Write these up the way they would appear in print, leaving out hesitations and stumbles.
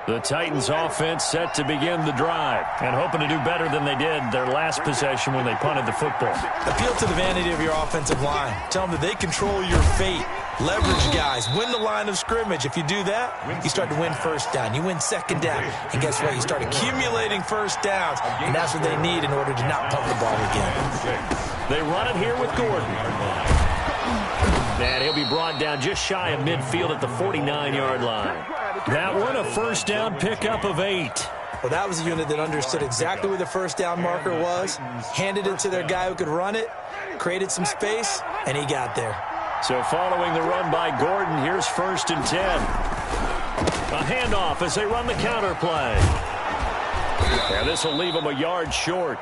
The Titans offense set to begin the drive and hoping to do better than they did their last possession when they punted the football. Appeal to the vanity of your offensive line. Tell them that they control your fate. Leverage guys. Win the line of scrimmage. If you do that, you start to win first down. You win second down. And guess what? You start accumulating first downs. And that's what they need in order to not pump the ball again. They run it here with Gordon. And he'll be brought down just shy of midfield at the 49-yard line. That one, a first down pickup of 8. Well, that was a unit that understood exactly where the first down marker was, handed it to their guy who could run it, created some space, and he got there. So following the run by Gordon, here's 1st and 10. A handoff as they run the counter play. And this will leave them a yard short.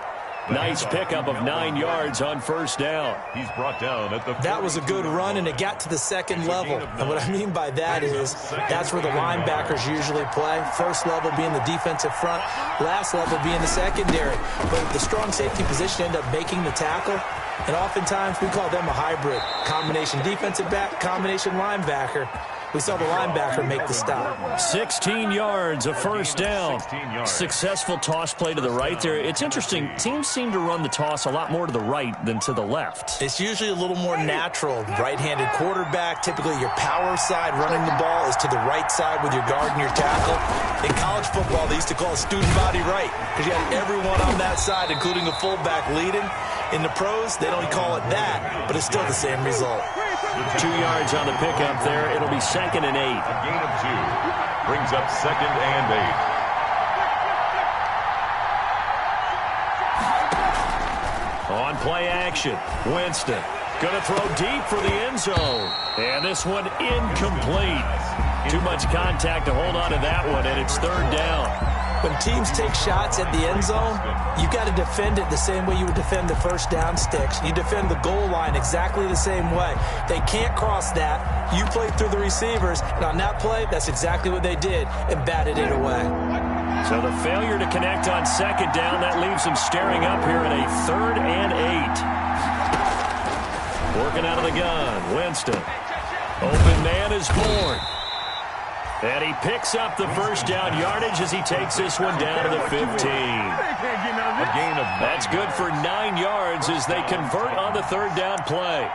Nice pickup of 9 yards on first down. He's brought down at the. That was a good run, and it got to the second level. And what I mean by that is that's where the linebackers usually play. First level being the defensive front, last level being the secondary. But the strong safety position ended up making the tackle. And oftentimes we call them a hybrid. Combination defensive back, combination linebacker. We saw the linebacker make the stop. 16 yards, a first down. Successful toss play to the right there. It's interesting. Teams seem to run the toss a lot more to the right than to the left. It's usually a little more natural. Right-handed quarterback, typically your power side running the ball is to the right side with your guard and your tackle. In college football, they used to call it student body right because you had everyone on that side, including the fullback leading. In the pros, they don't call it that, but it's still the same result. 2 yards on the pickup there. It'll be 2nd and 8. A gain of 2 brings up 2nd and 8. On play action, Winston going to throw deep for the end zone. And this one incomplete. Too much contact to hold on to that one, and it's 3rd down. When teams take shots at the end zone, you've got to defend it the same way you would defend the first down sticks. You defend the goal line exactly the same way. They can't cross that. You play through the receivers, and on that play, that's exactly what they did and batted it away. So the failure to connect on 2nd down, that leaves them staring up here at a 3rd and 8. Working out of the gun, Winston. Open man is born. And he picks up the first down yardage as he takes this one down to the 15. A gain of 9. That's good for 9 yards as they convert on the 3rd down play.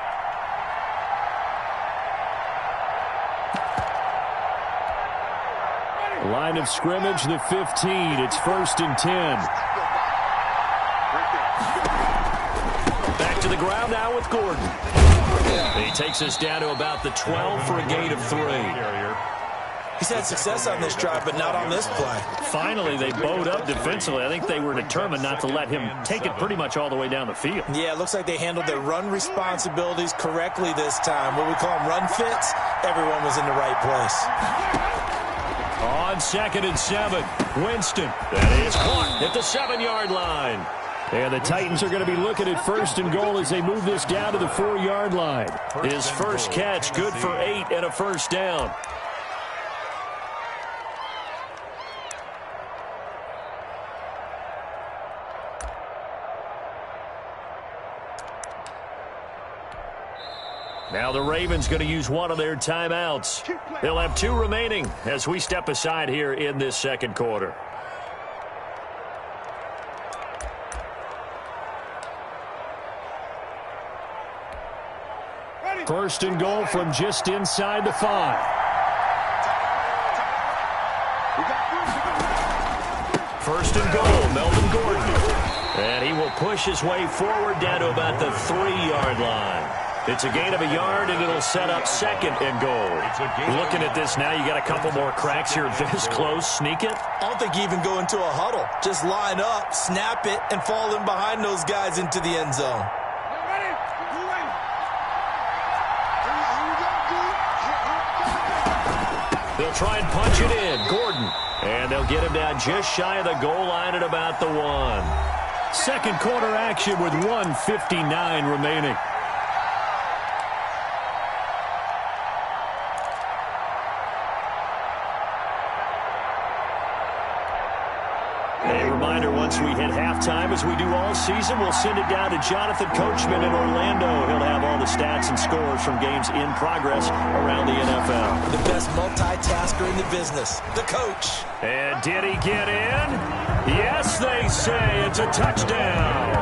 Line of scrimmage, the 15. It's 1st and 10. Back to the ground now with Gordon. He takes us down to about the 12 for a gain of 3. He's had success on this drive, but not on this play. Finally, they bowed up defensively. I think they were determined not to let him take it pretty much all the way down the field. Yeah, it looks like they handled their run responsibilities correctly this time. What we call them run fits, everyone was in the right place. On 2nd and 7, Winston. That is caught at the 7-yard line. And the Titans are going to be looking at 1st and goal as they move this down to the 4-yard line. His first catch, good for 8 and a first down. Now the Ravens going to use one of their timeouts. They'll have 2 remaining as we step aside here in this 2nd quarter. First and goal from just inside the 5. First and goal, Melvin Gordon. And he will push his way forward down to about the 3-yard line. It's a gain of a yard, and it'll set up 2nd and goal. Looking at this now, you got a couple more cracks here this close. Sneak it? I don't think you even go into a huddle. Just line up, snap it, and fall in behind those guys into the end zone. They'll try and punch it in. Gordon. And they'll get him down just shy of the goal line at about the 1. 2nd quarter action with 1:59 remaining. Once we hit halftime, as we do all season, we'll send it down to Jonathan Coachman in Orlando. He'll have all the stats and scores from games in progress around the NFL. The best multitasker in in the business, the coach. And did he get in? Yes, they say it's a touchdown.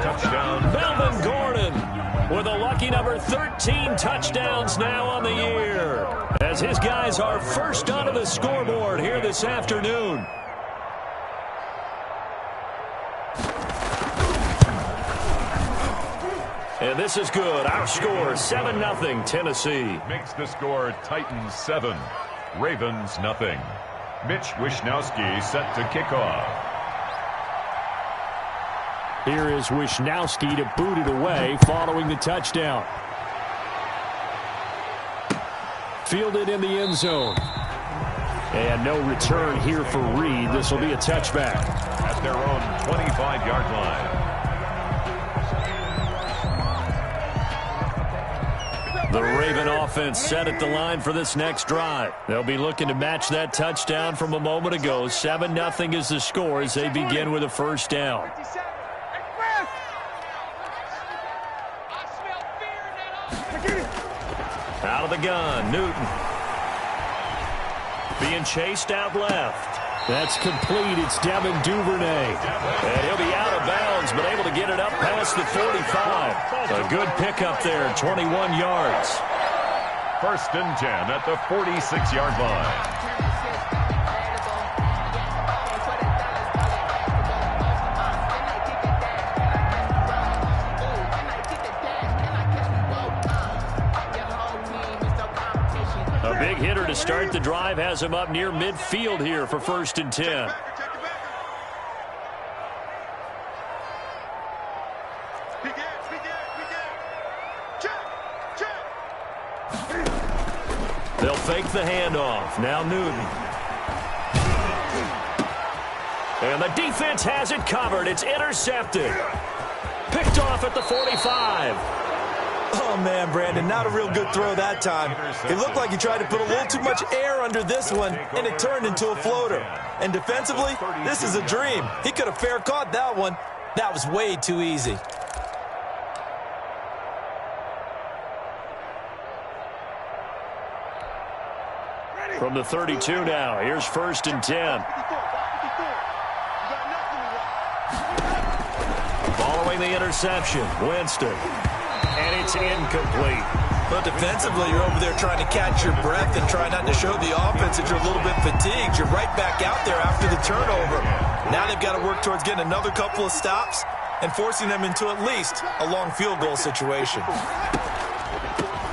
Touchdown. Melvin Gordon with a lucky number 13 touchdowns now on the year, as his guys are first onto the scoreboard here this afternoon. And this is good. Our score, 7-0 Tennessee. Makes the score Titans 7, Ravens nothing. Mitch Wishnowsky set to kick off. Here is Wishnowsky to boot it away following the touchdown. Fielded in the end zone. And no return here for Reed. This will be a touchback. At their own 25-yard line. The Raven offense set at the line for this next drive. They'll be looking to match that touchdown from a moment ago. 7-0 is the score as they begin with a first down. Out of the gun, Newton. Being chased out left. That's complete. It's Devin Duvernay. And he'll be out of bounds, but able to get it up past the 45. A good pickup there, 21 yards. First and 10 at the 46-yard line. A big hitter to start the drive has him up near midfield here for first and 10. They'll fake the handoff. Now Newton. And the defense has it covered. It's intercepted. Picked off at the 45. Oh, man, Brandon, not a real good throw that time. It looked like he tried to put a little too much air under this one, and it turned into a floater. And defensively, this is a dream. He could have fair caught that one. That was way too easy. From the 32 now, here's first and 10. Following the interception, Winston. And it's incomplete. But defensively, you're over there trying to catch your breath and try not to show the offense that you're a little bit fatigued. You're right back out there after the turnover. Now they've got to work towards getting another couple of stops and forcing them into at least a long field goal situation.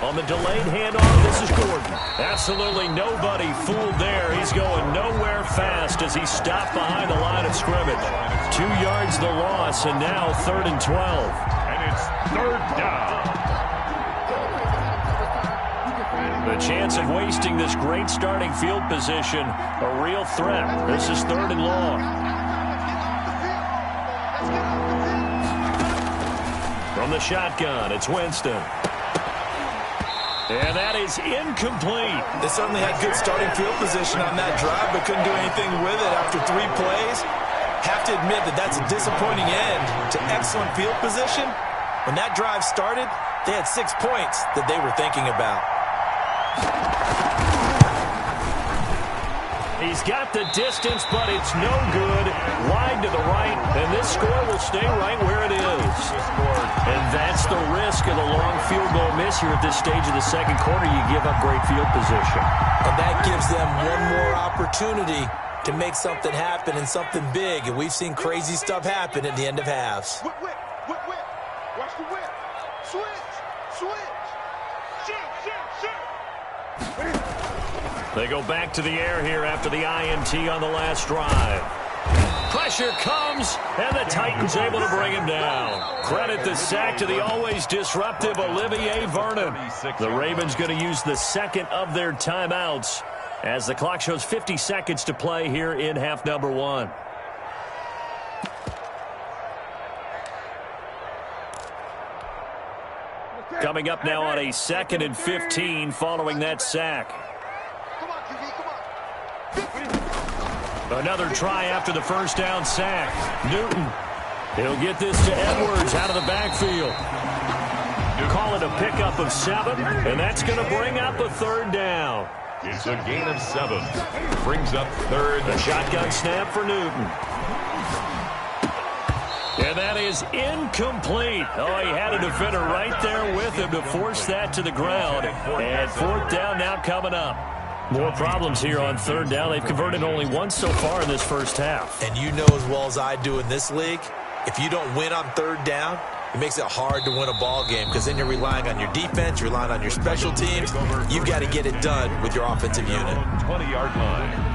On the delayed handoff, this is Gordon. Absolutely nobody fooled there. He's going nowhere fast as he's stopped behind the line of scrimmage. 2 yards the loss, and now 3rd and 12. And it's third down. The chance of wasting this great starting field position, a real threat. This is 3rd and long. From the shotgun, it's Winston. And that is incomplete. They certainly had good starting field position on that drive, but couldn't do anything with it after 3 plays. Have to admit that that's a disappointing end to excellent field position. When that drive started, they had 6 points that they were thinking about. He's got the distance, but it's no good. Wide to the right, and this score will stay right where it is. And that's the risk of the long field goal miss here at this stage of the second quarter. You give up great field position. And that gives them one more opportunity to make something happen and something big. And we've seen crazy stuff happen at the end of halves. Whip. Watch the whip. Switch. Shoot. They go back to the air here after the INT on the last drive. Pressure comes, and the Titans able to bring him down. Credit the sack to the always disruptive Olivier Vernon. The Ravens going to use the second of their timeouts as the clock shows 50 seconds to play here in half number 1. Coming up now on a 2nd and 15 following that sack. Another try after the first down sack. Newton. He'll get this to Edwards out of the backfield. Call it a pickup of 7, and that's going to bring up a 3rd down. It's a gain of 7. Brings up third. The shotgun snap for Newton. And that is incomplete. Oh, he had a defender right there with him to force that to the ground. And fourth down now coming up. More problems here on third down. They've converted only once so far in this first half. And you know as well as I do in this league, if you don't win on third down, it makes it hard to win a ball game because then you're relying on your defense, you're relying on your special teams. You've got to get it done with your offensive unit. 20-yard line.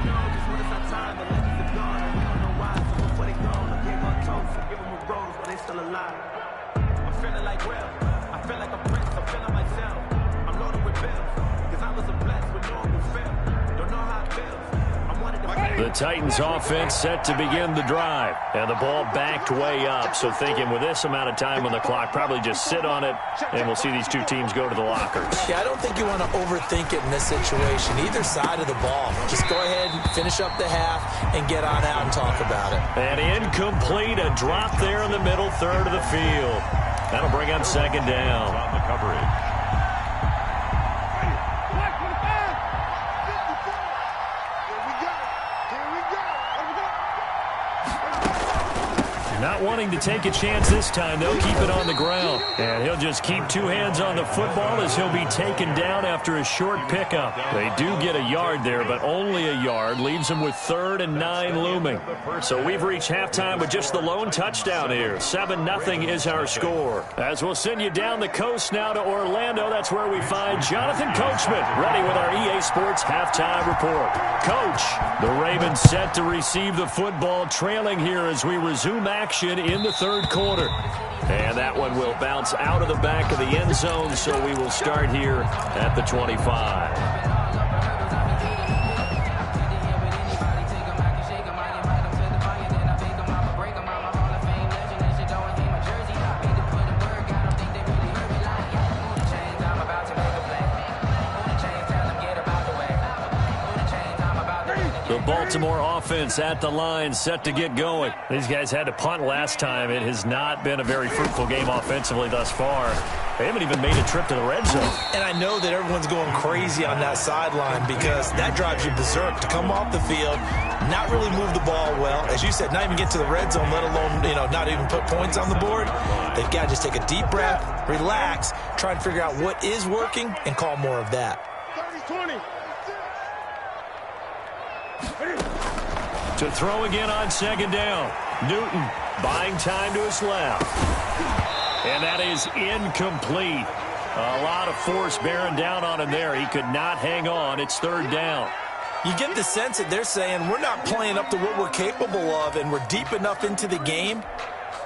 The Titans offense set to begin the drive. And the ball backed way up. So thinking with this amount of time on the clock, probably just sit on it, and we'll see these two teams go to the lockers. Yeah, I don't think you want to overthink it in this situation. Either side of the ball. Just go ahead and finish up the half and get on out and talk about it. And incomplete, a drop there in the middle third of the field. That'll bring up second down. On the coverage. Not wanting to take a chance this time, they'll keep it on the ground. And he'll just keep two hands on the football as he'll be taken down after a short pickup. They do get a yard there, but only a yard. Leaves them with 3rd and 9 looming. So we've reached halftime with just the lone touchdown here. 7-0 is our score. As we'll send you down the coast now to Orlando, that's where we find Jonathan Coachman, ready with our EA Sports halftime report. Coach, the Ravens set to receive the football, trailing here as we resume action in the third quarter. And that one will bounce out of the back of the end zone, so we will start here at the 25. Baltimore offense at the line, set to get going. These guys had to punt last time. It has not been a very fruitful game offensively thus far. They haven't even made a trip to the red zone. And I know that everyone's going crazy on that sideline because that drives you berserk to come off the field, not really move the ball well. As you said, not even get to the red zone, let alone, not even put points on the board. They've got to just take a deep breath, relax, try and figure out what is working, and call more of that. 30-20. To throw again on second down. Newton buying time to his left. And that is incomplete. A lot of force bearing down on him there. He could not hang on. It's third down. You get the sense that they're saying we're not playing up to what we're capable of, and we're deep enough into the game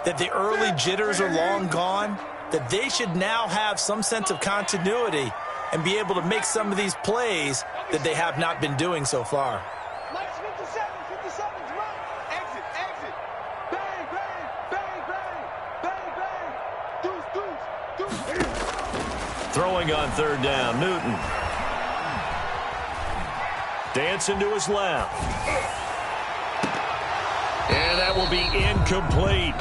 that the early jitters are long gone, that they should now have some sense of continuity and be able to make some of these plays that they have not been doing so far. Throwing on third down, Newton. Dancing to his left. And that will be incomplete.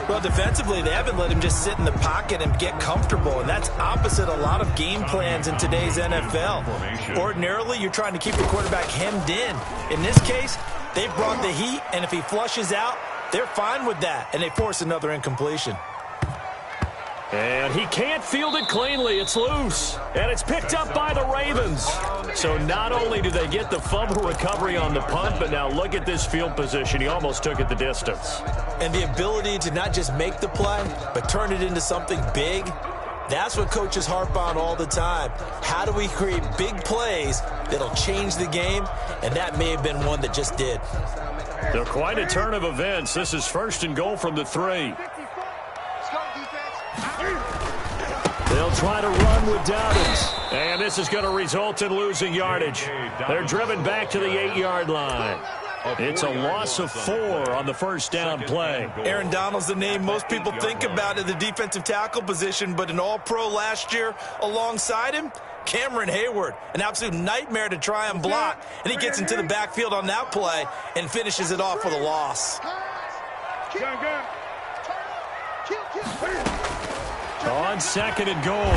Well, defensively, they haven't let him just sit in the pocket and get comfortable, and that's opposite a lot of game plans in today's NFL. Ordinarily, you're trying to keep your quarterback hemmed in. In this case, they brought the heat, and if he flushes out, they're fine with that, and they force another incompletion. And he can't field it cleanly. It's loose. And it's picked up by the Ravens. So not only do they get the fumble recovery on the punt, but now look at this field position. He almost took it the distance. And the ability to not just make the play, but turn it into something big, that's what coaches harp on all the time. How do we create big plays that'll change the game? And that may have been one that just did. So quite a turn of events. This is 1st and goal from the 3. They'll try to run with Dobbins. And this is going to result in losing yardage. They're driven back to the 8-yard line. It's a loss of 4 on the first down play. Aaron Donald's the name most people think about at the defensive tackle position, but an all-pro last year alongside him, Cameron Hayward, an absolute nightmare to try and block. And he gets into the backfield on that play and finishes it off with a loss. On 2nd and goal.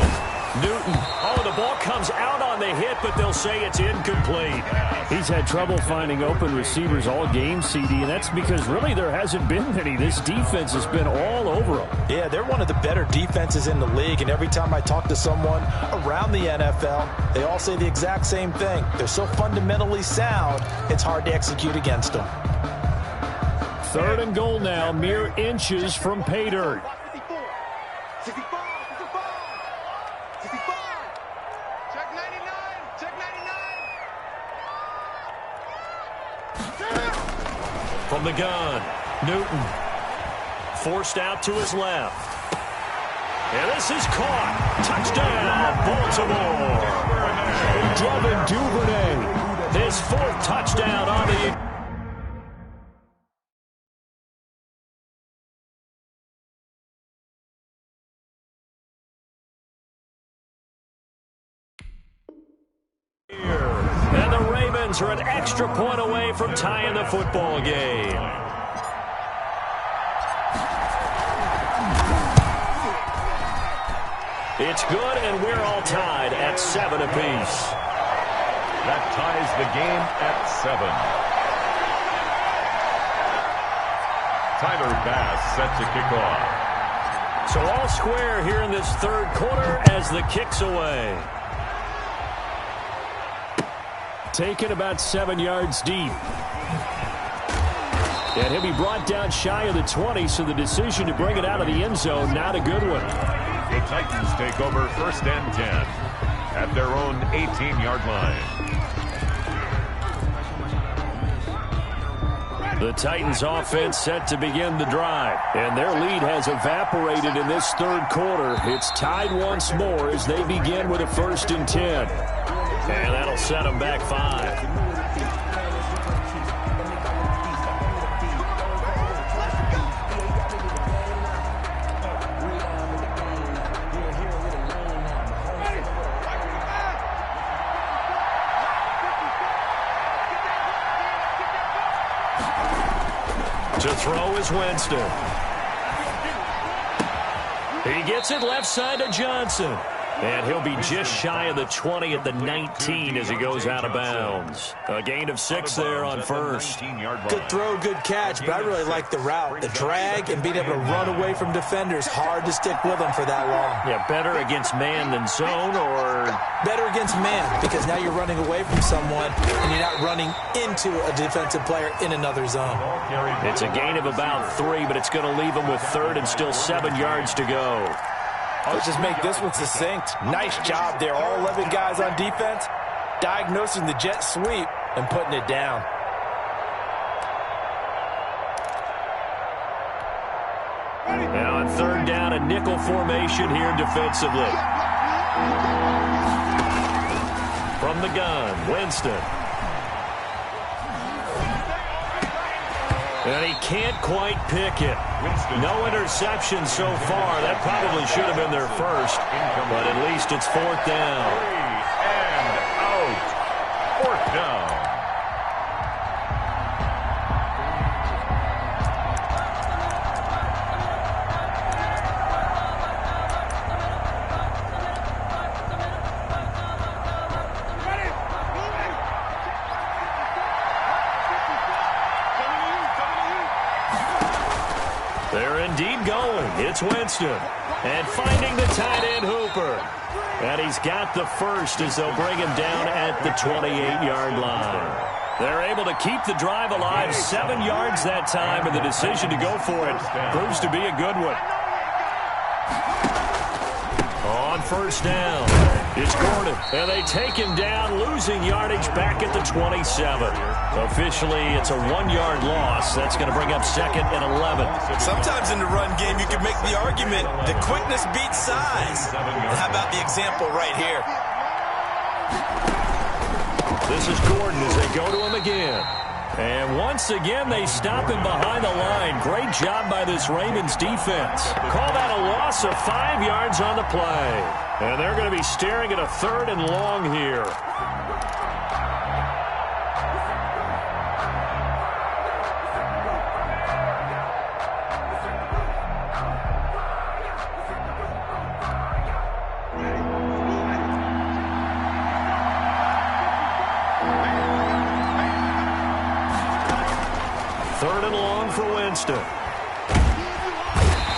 Newton. Oh, the ball comes out on the hit, but they'll say it's incomplete. He's had trouble finding open receivers all game, CD, and that's because really there hasn't been any. This defense has been all over them. Yeah, they're one of the better defenses in the league, and every time I talk to someone around the NFL, they all say the exact same thing. They're so fundamentally sound, it's hard to execute against them. 3rd and goal now, mere inches from pay dirt. 65. Check 99. Check 99. From the gun, Newton. Forced out to his left. And this is caught. Touchdown, Baltimore. Devin Duvernay. His 4th touchdown on the... And the Ravens are an extra point away from tying the football game. It's good, and we're all tied at 7 apiece. That ties the game at 7. Tyler Bass set to kick off. So all square here in this 3rd quarter as the kick's away. Taken about 7 yards deep. And he'll be brought down shy of the 20, so the decision to bring it out of the end zone, not a good one. The Titans take over 1st and 10 at their own 18-yard line. The Titans offense set to begin the drive. And their lead has evaporated in this 3rd quarter. It's tied once more as they begin with a 1st and 10. And that'll set them back 5. To throw is Winston. He gets it left side to Johnson. And he'll be just shy of the 20 at the 19 as he goes out of bounds. A gain of 6 there on 1st. Good throw, good catch, but I really like the route. The drag and being able to run away from defenders, hard to stick with them for that long. Yeah, better against man than zone, or... Better against man, because now you're running away from someone and you're not running into a defensive player in another zone. It's a gain of about 3, but it's going to leave him with 3rd and still 7 yards to go. I'll just make this one succinct. Nice job there. All 11 guys on defense diagnosing the jet sweep and putting it down. Now on 3rd down, a nickel formation here defensively. From the gun, Winston. And he can't quite pick it. No interception so far. That probably should have been their first. But at least it's 4th down. 3 and out. 4th down. They're indeed going. It's Winston. And finding the tight end Hooper. And he's got the first as they'll bring him down at the 28-yard line. They're able to keep the drive alive 7 yards that time, and the decision to go for it proves to be a good one. On 1st down, it's Gordon. And they take him down, losing yardage back at the 27. Officially, it's a 1-yard loss. That's going to bring up 2nd and 11. Sometimes in the run game, you can make the argument that quickness beats size. And how about the example right here? This is Gordon as they go to him again. And once again, they stop him behind the line. Great job by this Ravens defense. Call that a loss of 5 yards on the play. And they're going to be staring at a 3rd and long here. 3rd and long for Winston.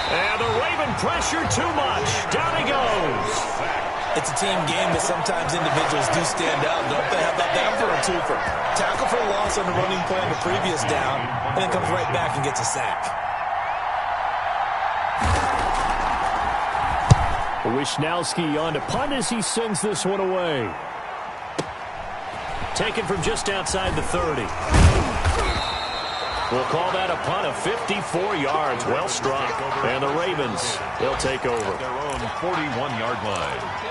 And the Raven pressure too much. Down he goes. It's a team game, but sometimes individuals do stand out, don't they? How about that for a twofer? Tackle for a loss on the running play on the previous down, and then comes right back and gets a sack. Wishnowski on to punt as he sends this one away. Taken from just outside the 30. We'll call that a punt of 54 yards. Well struck. And the Ravens, they'll take over. Their own 41-yard line.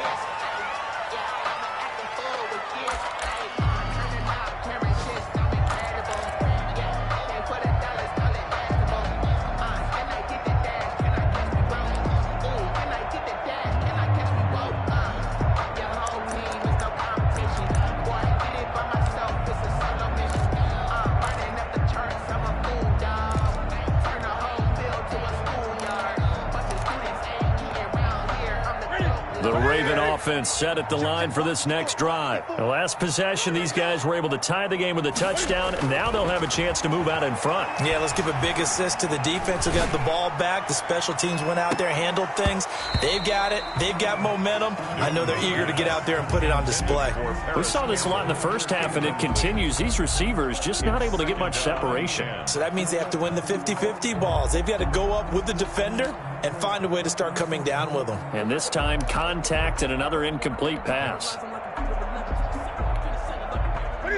The Raven offense set at the line for this next drive. The last possession, these guys were able to tie the game with a touchdown, and now they'll have a chance to move out in front. Yeah, let's give a big assist to the defense who got the ball back. The special teams went out there, handled things. They've got it. They've got momentum. I know they're eager to get out there and put it on display. We saw this a lot in the first half, and it continues. These receivers just not able to get much separation. So that means they have to win the 50-50 balls. They've got to go up with the defender and find a way to start coming down with them. And this time, contact and another incomplete pass.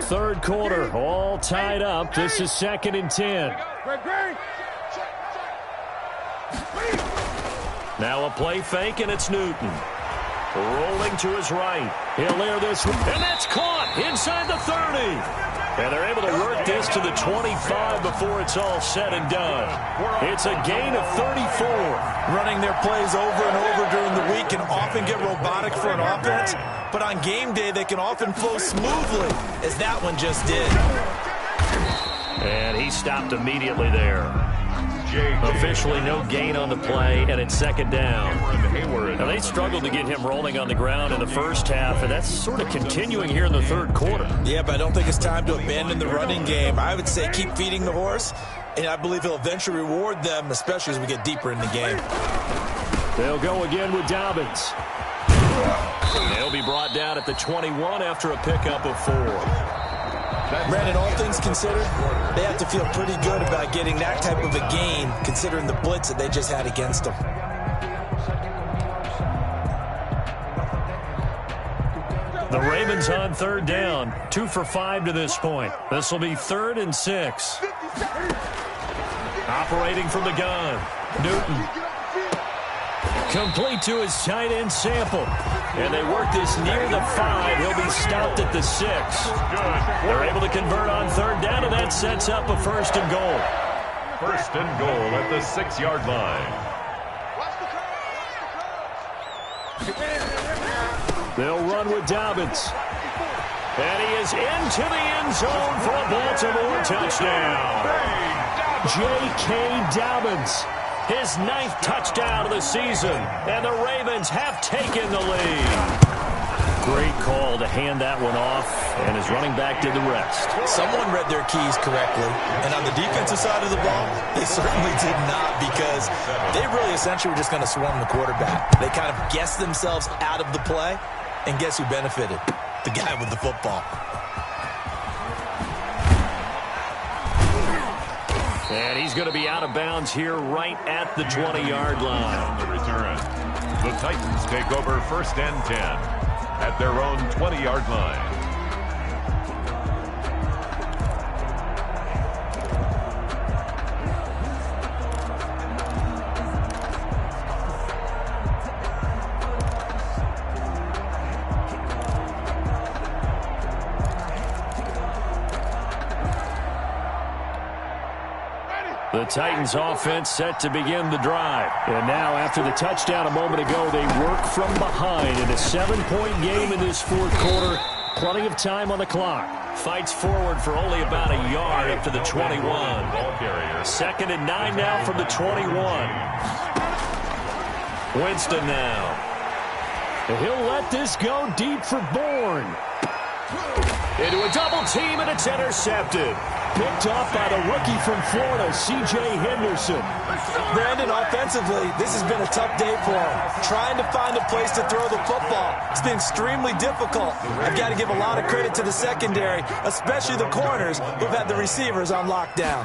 3rd quarter, all tied up. This is 2nd and 10. Now a play fake, and it's Newton. Rolling to his right. He'll air this one, and that's caught inside the 30. And they're able to work this to the 25 before it's all said and done. It's a gain of 34. Running their plays over and over during the week can often get robotic for an offense, but on game day they can often flow smoothly, as that one just did. And he stopped immediately there. Officially no gain on the play, and it's 2nd down. Now, they struggled to get him rolling on the ground in the first half, and that's sort of continuing here in the 3rd quarter. Yeah, but I don't think it's time to abandon the running game. I would say keep feeding the horse, and I believe he'll eventually reward them, especially as we get deeper in the game. They'll go again with Dobbins. They'll be brought down at the 21 after a pickup of 4. Brandon, all things considered, they have to feel pretty good about getting that type of a gain, considering the blitz that they just had against them. The Ravens on 3rd down, 2 for 5 to this point. This will be 3rd and 6. Operating from the gun, Newton. Complete to his tight end Sample. And they work this near the 5. He'll be stopped at the 6. They're able to convert on 3rd down, and that sets up a 1st and goal. 1st and goal at the 6-yard line. They'll run with Dobbins. And he is into the end zone for a Baltimore touchdown. J.K. Dobbins. His 9th touchdown of the season, and the Ravens have taken the lead. Great call to hand that one off, and his running back did the rest. Someone read their keys correctly, and on the defensive side of the ball, they certainly did not, because they really essentially were just going to swarm the quarterback. They kind of guessed themselves out of the play, and guess who benefited? The guy with the football. And he's going to be out of bounds here right at the 20-yard line. On the return, the Titans take over 1st and 10 at their own 20-yard line. The Titans offense set to begin the drive. And now, after the touchdown a moment ago, they work from behind in a 7-point game in this 4th quarter. Plenty of time on the clock. Fights forward for only about a yard up to the 21. 2nd and 9 now from the 21. Winston now. And he'll let this go deep for Bourne. into a double team, and it's intercepted. Picked off by the rookie from Florida, C.J. Henderson. Brandon, offensively, this has been a tough day for him. Trying to find a place to throw the football. It's been extremely difficult. I've got to give a lot of credit to the secondary, especially the corners who've had the receivers on lockdown.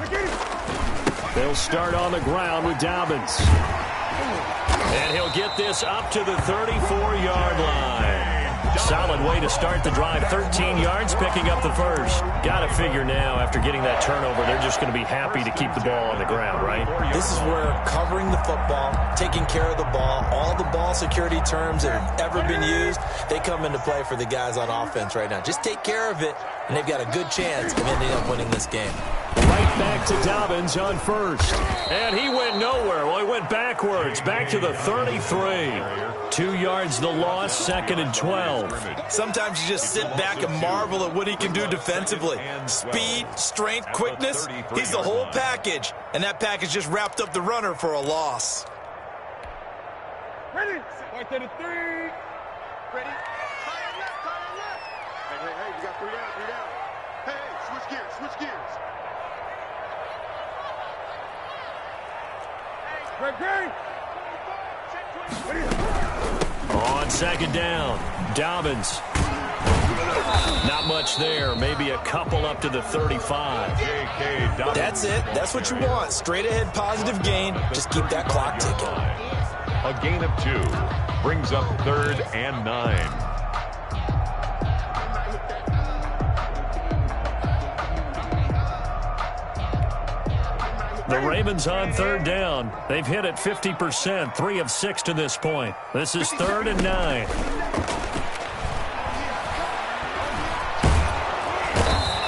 They'll start on the ground with Dobbins. And he'll get this up to the 34-yard line. Solid way to start the drive. 13 yards, picking up the first. Got to figure now, after getting that turnover, they're just going to be happy to keep the ball on the ground, right? This is where covering the football, taking care of the ball, all the ball security terms that have ever been used, they come into play for the guys on offense right now. Just take care of it, and they've got a good chance of ending up winning this game. Right back to Dobbins on first. And he went nowhere. Well, he went backwards, back to the 33. 2 yards the loss, 2nd and 12. Sometimes you just sit back and marvel at what he can do defensively. Speed, strength, quickness, he's the whole package. And that package just wrapped up the runner for a loss. Ready? Right there to 3. Ready? Tie it left, tie it left. Hey, we got 3 down, 3 down. Hey, switch gears, switch gears. Great. On 2nd down, Dobbins. Not much there. Maybe a couple up to the 35. That's it. That's what you want. Straight ahead positive gain. Just keep that clock ticking. A gain of 2 brings up 3rd and 9. The Ravens on 3rd down. They've hit it 50%, 3 of 6 to this point. This is 3rd and 9.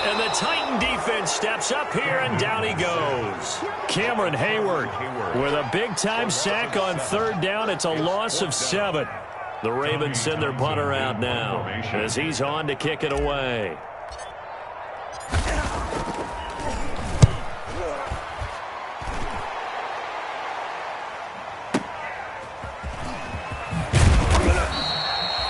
And the Titan defense steps up here, and down he goes. Cameron Hayward with a big-time sack on 3rd down. It's a loss of 7. The Ravens send their punter out now as he's on to kick it away.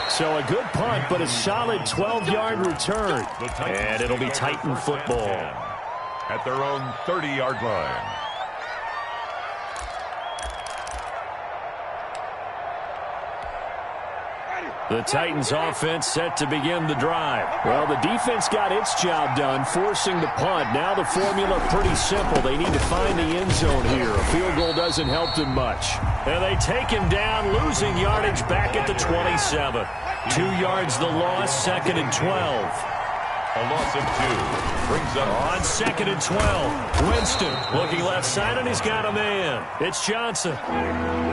So a good punt, but a solid 12-yard return. And it'll be Titan football. At their own 30-yard line. The Titans offense set to begin the drive. Well, the defense got its job done, forcing the punt. Now the formula pretty simple. They need to find the end zone here. A field goal doesn't help them much. And they take him down, losing yardage back at the 27. 2 yards the loss, 2nd and 12. A loss of 2 brings up on 2nd and 12. Winston looking left side, and he's got a man. It's Johnson.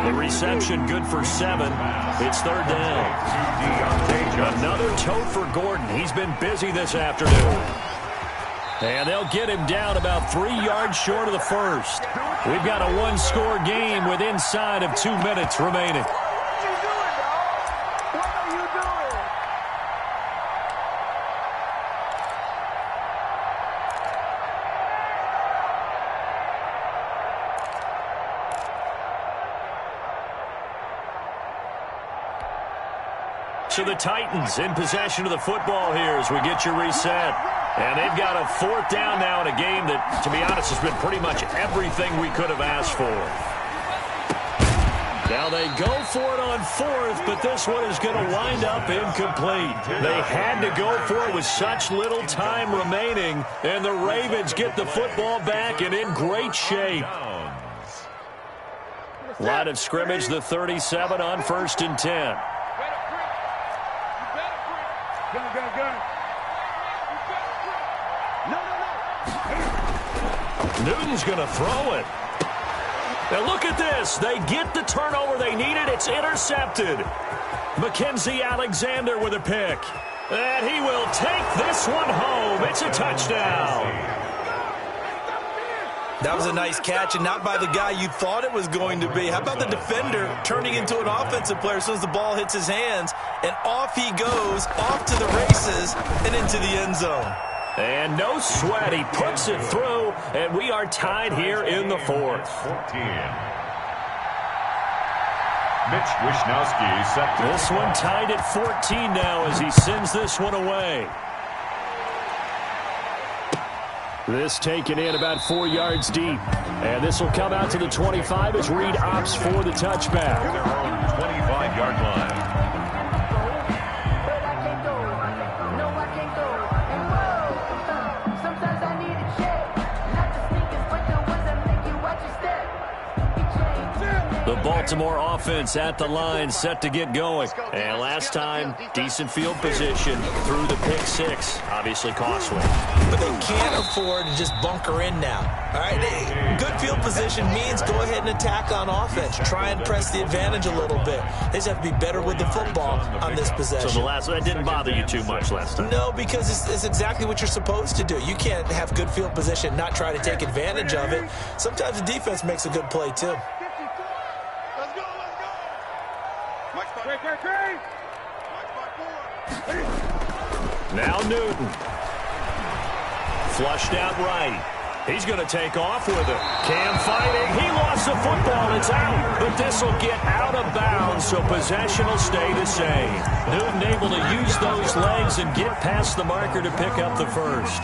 The reception good for 7. It's 3rd down. Another tote for Gordon. He's been busy this afternoon. And they'll get him down about 3 yards short of the first. We've got a one-score game with inside of 2 minutes remaining. So the Titans in possession of the football here as we get you reset. And they've got a 4th down now in a game that, to be honest, has been pretty much everything we could have asked for. Now they go for it on 4th, but this one is going to wind up incomplete. They had to go for it with such little time remaining, and the Ravens get the football back and in great shape. Line of scrimmage, the 37 on 1st and 10. Newton's going to throw it. Now look at this. They get the turnover they needed. It's intercepted. Mackenzie Alexander with a pick. And he will take this one home. It's a touchdown. That was a nice catch, and not by the guy you thought it was going to be. How about the defender turning into an offensive player as soon as the ball hits his hands, and off he goes, off to the races, and into the end zone. And no sweat. He puts it through, and we are tied here in the 4th. 14. Mitch Wishnowsky set to this one tied at 14 now as he sends this one away. This taken in about 4 yards deep. And this will come out to the 25 as Reed opts for the touchback. To their own 25-yard line. The Baltimore offense at the line, set to get going. And last time, decent field position through the pick six. Obviously costly. But they can't afford to just bunker in now. All right, good field position means go ahead and attack on offense. Try and press the advantage a little bit. They just have to be better with the football on this possession. So that didn't bother you too much last time? No, because it's exactly what you're supposed to do. You can't have good field position, not try to take advantage of it. Sometimes the defense makes a good play, too. Now Newton. Flushed out right. He's going to take off with it. Cam fighting. He lost the football. It's out. But this will get out of bounds, so possession will stay the same. Newton able to use those legs and get past the marker to pick up the first.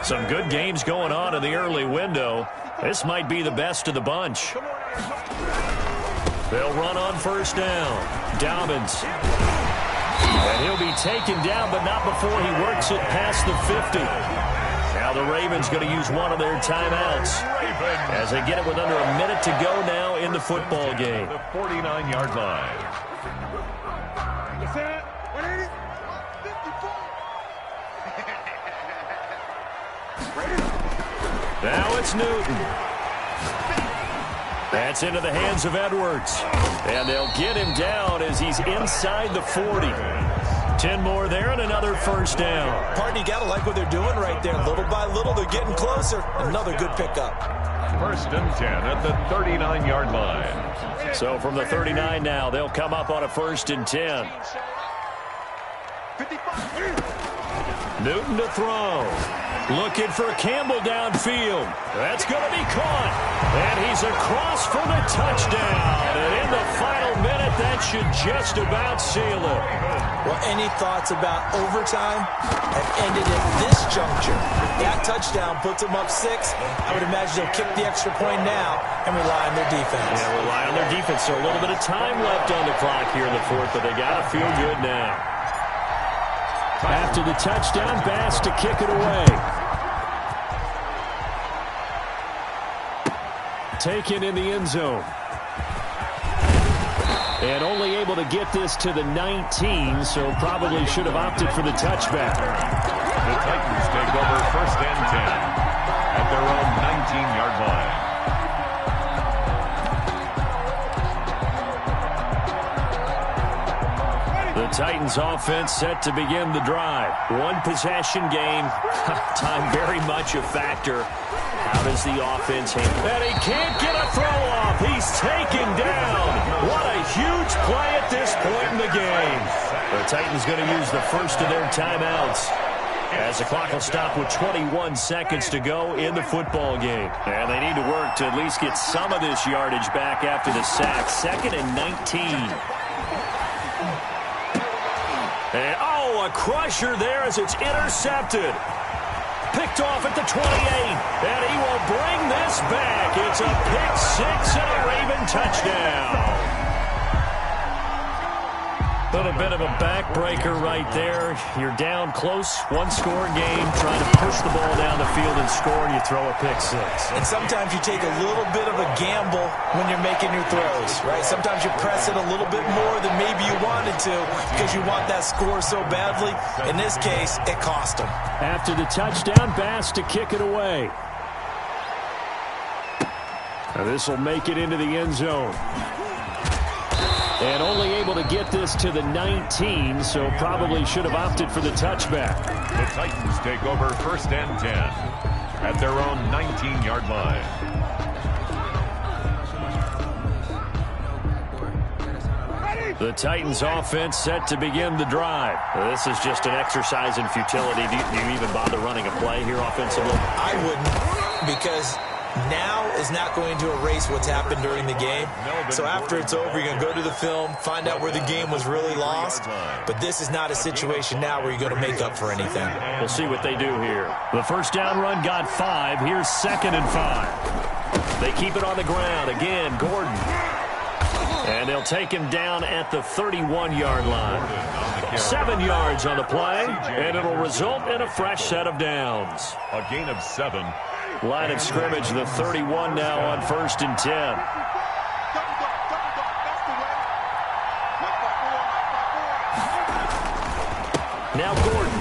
Some good games going on in the early window. This might be the best of the bunch. They'll run on first down. Dobbins. And he'll be taken down, but not before he works it past the 50. Now the Ravens going to use one of their timeouts as they get it with under a minute to go now in the football game. The 49-yard line. Now it's Newton. That's into the hands of Edwards. And they'll get him down as he's inside the 40. 10 more there and another first down. Pardon, you got to like what they're doing right there. Little by little, they're getting closer. Another good pickup. First and 10 at the 39-yard line. So from the 39 now, they'll come up on a first and 10. Newton to throw. Looking for Campbell downfield. That's going to be caught. And he's across for the touchdown. And in the final minute, that should just about seal it. Well, any thoughts about overtime have ended at this juncture. That touchdown puts them up 6. I would imagine they'll kick the extra point now and rely on their defense. Yeah, rely on their defense. So a little bit of time left on the clock here in the fourth, but they got to feel good now. After the touchdown, Bass to kick it away. Taken in the end zone. And only able to get this to the 19, so probably should have opted for the touchback. The Titans take over first and 10 at their own 19-yard line. The Titans offense set to begin the drive. One possession game. Time very much a factor. How does the offense handle it? And he can't get a throw off. He's taken down. What a huge play at this point in the game. The Titans going to use the first of their timeouts as the clock will stop with 21 seconds to go in the football game. And they need to work to at least get some of this yardage back after the sack. 2nd and 19. And, a crusher there as it's intercepted. Picked off at the 28, and he will bring this back. It's a pick 6 and a Raven touchdown. Little bit of a backbreaker right there. You're down close, one-score game, trying to push the ball down the field and score, and you throw a pick 6. And sometimes you take a little bit of a gamble when you're making your throws, right? Sometimes you press it a little bit more than maybe you wanted to because you want that score so badly. In this case, it cost them. After the touchdown, Bass to kick it away. Now this will make it into the end zone. And only able to get this to the 19, so probably should have opted for the touchback. The Titans take over first and 10 at their own 19-yard line. The Titans offense set to begin the drive. This is just an exercise in futility. Do you even bother running a play here offensively? I wouldn't. because now is not going to erase what's happened during the game. So after it's over, you're going to go to the film, find out where the game was really lost. But this is not a situation now where you're going to make up for anything. We'll see what they do here. The first down run got 5. Here's 2nd and 5. They keep it on the ground. Again, Gordon. And they'll take him down at the 31-yard line. 7 yards on the play, and it'll result in a fresh set of downs. A gain of 7. Line of scrimmage, the 31 now on 1st and 10. Now Gordon.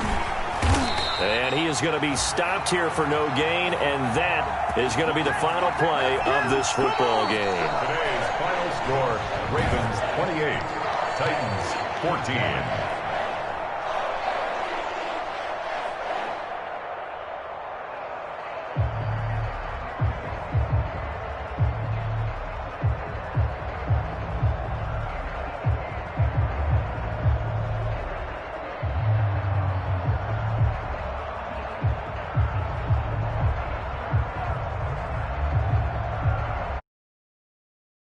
And he is going to be stopped here for no gain, and that is going to be the final play of this football game. Today's final score, Ravens 28, Titans 14.